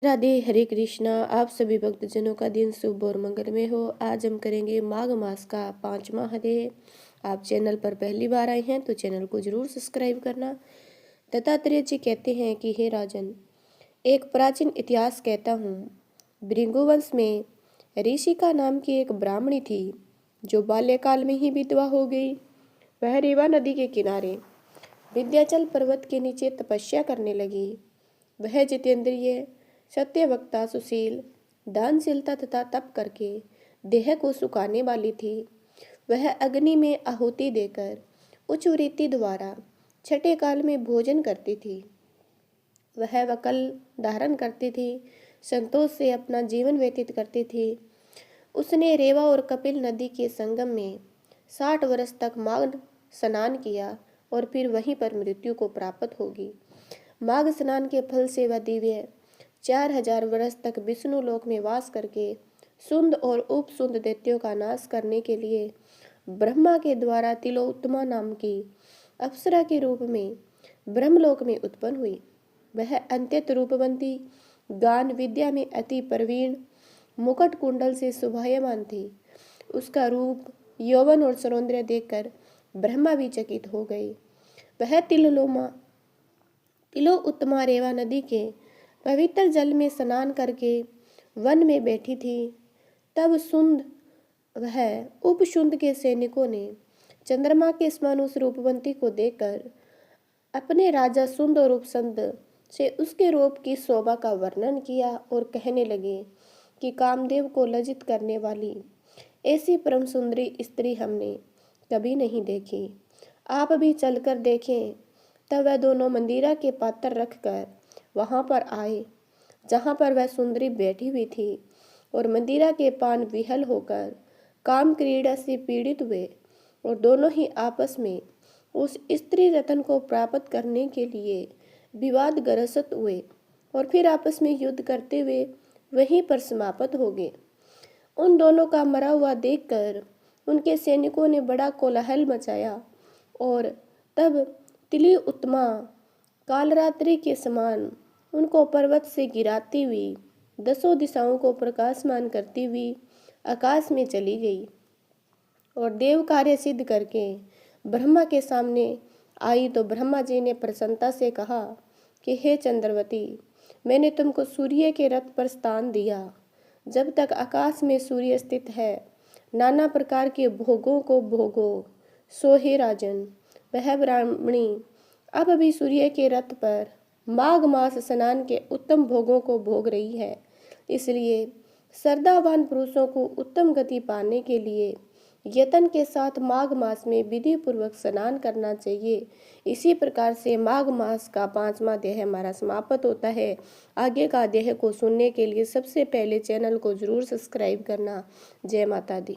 राधे, हरे कृष्णा। आप सभी भक्तजनों का दिन शुभ और मंगलमय हो। आज हम करेंगे माघ मास का 5वां अध्याय। आप चैनल पर पहली बार आए हैं तो चैनल को जरूर सब्सक्राइब करना। दत्तात्रेय जी कहते हैं कि हे राजन, एक प्राचीन इतिहास कहता हूँ। भृगुवंश में ऋषिका नाम की एक ब्राह्मणी थी जो बाल्यकाल में ही विधवा हो गई। वह रेवा नदी के किनारे विंध्याचल पर्वत के नीचे तपस्या करने लगी। वह जितेंद्रिय, सत्यवक्ता, सुशील, दानशीलता तथा तप करके देह को सुखाने वाली थी। वह अग्नि में आहुति देकर उच्च वृत्ति द्वारा छठे काल में भोजन करती थी। वह वकल धारण करती थी, संतोष से अपना जीवन व्यतीत करती थी। उसने रेवा और कपिल नदी के संगम में 60 वर्ष तक माघ स्नान किया और फिर वहीं पर मृत्यु को प्राप्त होगी। माघ स्नान के फल से वह दिव्य 4000 वर्ष तक विष्णु लोक में वास करके सुंद और उपसुंद दैत्यों का नाश करने के लिए ब्रह्मा के द्वारा तिलोत्तमा नाम की अप्सरा के रूप में ब्रह्मलोक में उत्पन्न हुई। वह अत्यंत रूपवंती, गान विद्या में अति प्रवीण, मुकुट कुंडल से शोभायमान थी। उसका रूप, यौवन और सौंदर्य देखकर ब्रह्मा भी चकित हो गए। वह तिलोत्तमा रेवा नदी के पवित्र जल में स्नान करके वन में बैठी थी। तब वह उपसुंद के सैनिकों ने चंद्रमा के समान उस रूपवंती को देखकर अपने राजा सुंद और उपसुंद से उसके रूप की शोभा का वर्णन किया और कहने लगे कि कामदेव को लज्जित करने वाली ऐसी परम सुंदरी स्त्री हमने कभी नहीं देखी। आप भी चलकर देखें। तब वह दोनों मंदिरा के पात्र रखकर वहां पर आए जहां पर वह सुंदरी बैठी हुई थी, और मंदिरा के पान विहल होकर काम क्रीड़ा से पीड़ित हुए और दोनों ही आपस में उस स्त्री रत्न को प्राप्त करने के लिए विवाद ग्रस्त हुए और फिर आपस में युद्ध करते हुए वहीं पर समाप्त हो गए। उन दोनों का मरा हुआ देखकर उनके सैनिकों ने बड़ा कोलाहल मचाया और तब तिलोत्तमा कालरात्रि के समान उनको पर्वत से गिराती हुई 10 दिशाओं को प्रकाशमान करती हुई आकाश में चली गई और देव कार्य सिद्ध करके ब्रह्मा के सामने आई। तो ब्रह्मा जी ने प्रसन्नता से कहा कि हे चंद्रवती, मैंने तुमको सूर्य के रथ पर स्थान दिया। जब तक आकाश में सूर्य स्थित है, नाना प्रकार के भोगों को भोगो। सो हे राजन, वह ब्राह्मणी अब भी सूर्य के रथ पर माघ मास स्नान के उत्तम भोगों को भोग रही है। इसलिए श्रद्धावान पुरुषों को उत्तम गति पाने के लिए यत्न के साथ माघ मास में विधि पूर्वक स्नान करना चाहिए। इसी प्रकार से माघ मास का 5वां अध्याय हमारा समाप्त होता है। आगे का अध्याय को सुनने के लिए सबसे पहले चैनल को जरूर सब्सक्राइब करना। जय माता दी।